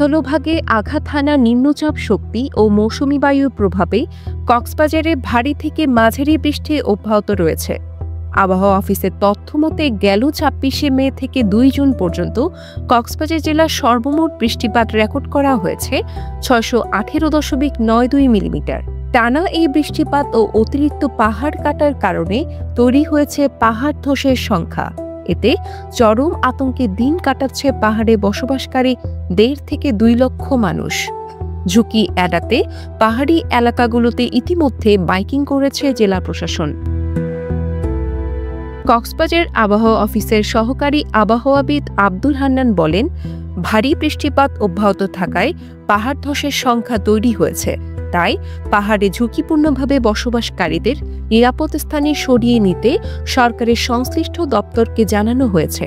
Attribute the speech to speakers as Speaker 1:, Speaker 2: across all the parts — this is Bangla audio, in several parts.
Speaker 1: স্থলভাগে আঘাত হানা নিম্নচাপ শক্তি ও মৌসুমী বায়ুর প্রভাবে কক্সবাজারে ভারী থেকে মাঝারি বৃষ্টি অব্যাহত রয়েছে। আবহাওয়া অফিসের তথ্য মতে গেল ২৬শে মে থেকে ২ জুন পর্যন্ত কক্সবাজার জেলার সর্বমোট বৃষ্টিপাত রেকর্ড করা হয়েছে ৬১৮.৯২ মিলিমিটার। টানা এই বৃষ্টিপাত ও অতিরিক্ত পাহাড় কাটার কারণে তৈরি হয়েছে পাহাড় ধসের সংখ্যা। এতে চরম আতঙ্কে দিন কাটাচ্ছে পাহাড়ে বসবাসকারী ১.৫ থেকে ২ লক্ষ মানুষ। ঝুঁকি এড়াতে পাহাড়ি এলাকাগুলোতে ইতিমধ্যে মাইকিং করেছে জেলা প্রশাসন। কক্সবাজার আবহাওয়া অফিসের সহকারী আবহাওয়াবিদ আব্দুল হান্নান বলেন, ভারী বৃষ্টিপাত অব্যাহত থাকায় পাহাড় ধসের সংখ্যা তৈরি হয়েছে। তাই পাহাড়ে ঝুঁকিপূর্ণভাবে বসবাসকারীদের নিরাপদ স্থানে সরিয়ে নিতে সরকারের সংশ্লিষ্ট দপ্তরকে জানানো হয়েছে।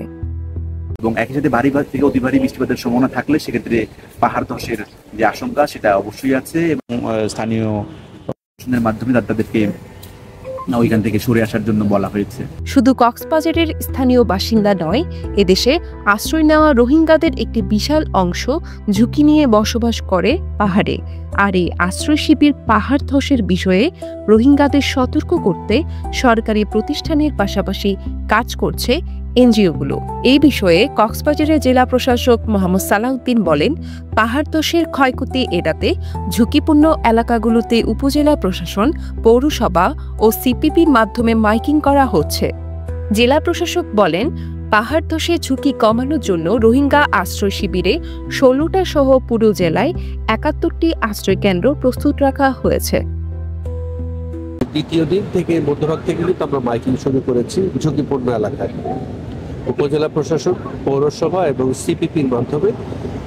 Speaker 2: এবং একই সাথে ভারী থেকে অতি ভারী বৃষ্টিপাতের সম্ভাবনা থাকলে সেক্ষেত্রে পাহাড় ধসের যে আশঙ্কা সেটা অবশ্যই আছে এবং স্থানীয় প্রশাসনের মাধ্যমে তাদেরকে ওইখান থেকে সরে আসার জন্য বলা হয়েছে।
Speaker 1: শুধু কক্সবাজারের স্থানীয় বাসিন্দা নয়, এদেশে আশ্রয় নেওয়া রোহিঙ্গাদের একটি বিশাল অংশ ঝুঁকি নিয়ে বসবাস করে পাহাড়ে। আর এই আশ্রয় শিবির পাহাড় ধসের বিষয়ে রোহিঙ্গাদের সতর্ক করতে সরকারি প্রতিষ্ঠানের পাশাপাশি কাজ করছে এনজিওগুলো। এই বিষয়ে কক্সবাজারের জেলা প্রশাসক মোহাম্মদ সালাউদ্দিন বলেন, পাহাড় ধসের ক্ষয়ক্ষতি এড়াতে ঝুঁকিপূর্ণ এলাকাগুলোতে উপজেলা প্রশাসন, পৌরসভা ও সিপিপির মাধ্যমে মাইকিং করা হচ্ছে। জেলা প্রশাসক বলেন, পাহাড় ধসের ঝুঁকি কমানোর জন্য রোহিঙ্গা আশ্রয় শিবিরে ১৬টা সহ পুরো জেলায় ৭১টি আশ্রয় কেন্দ্র প্রস্তুত রাখা হয়েছে।
Speaker 3: দ্বিতীয় দিন থেকে মধ্যভাগ থেকে কিন্তু আমরা মাইকিং শুরু করেছি ঝুঁকিপূর্ণ এলাকায়। উপজেলা প্রশাসন, পৌরসভা এবং সিপিপির মাধ্যমে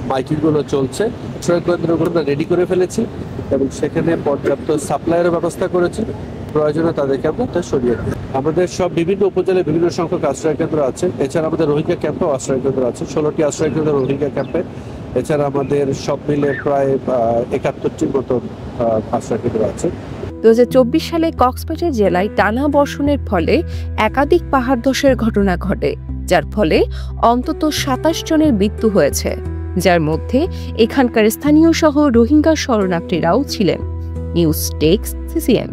Speaker 3: মাইকিংগুলো চলছে। আশ্রয় কেন্দ্রগুলো আমরা রেডি করে ফেলেছি এবং সেখানে পর্যাপ্ত সাপ্লাইয়ের ব্যবস্থা করেছি। প্রয়োজনে তাদেরকে আমরা সরিয়ে দিই। আমাদের সব বিভিন্ন উপজেলায় বিভিন্ন সংখ্যক আশ্রয় কেন্দ্র আছে। এছাড়া আমাদের রোহিঙ্গা ক্যাম্পেও আশ্রয় কেন্দ্র আছে, ১৬টি আশ্রয় কেন্দ্র রোহিঙ্গা ক্যাম্পে। এছাড়া আমাদের সব মিলে প্রায় ৭১টির মতো আশ্রয় কেন্দ্র আছে।
Speaker 1: ২০২৪ সালে কক্সবাজার জেলায় টানা বর্ষণের ফলে একাধিক পাহাড় ধসের ঘটনা ঘটে, যার ফলে অন্তত ২৭ জনের মৃত্যু হয়েছে, যার মধ্যে এখানকার স্থানীয় সহ রোহিঙ্গা শরণার্থীরাও ছিলেন। News desk, CCM।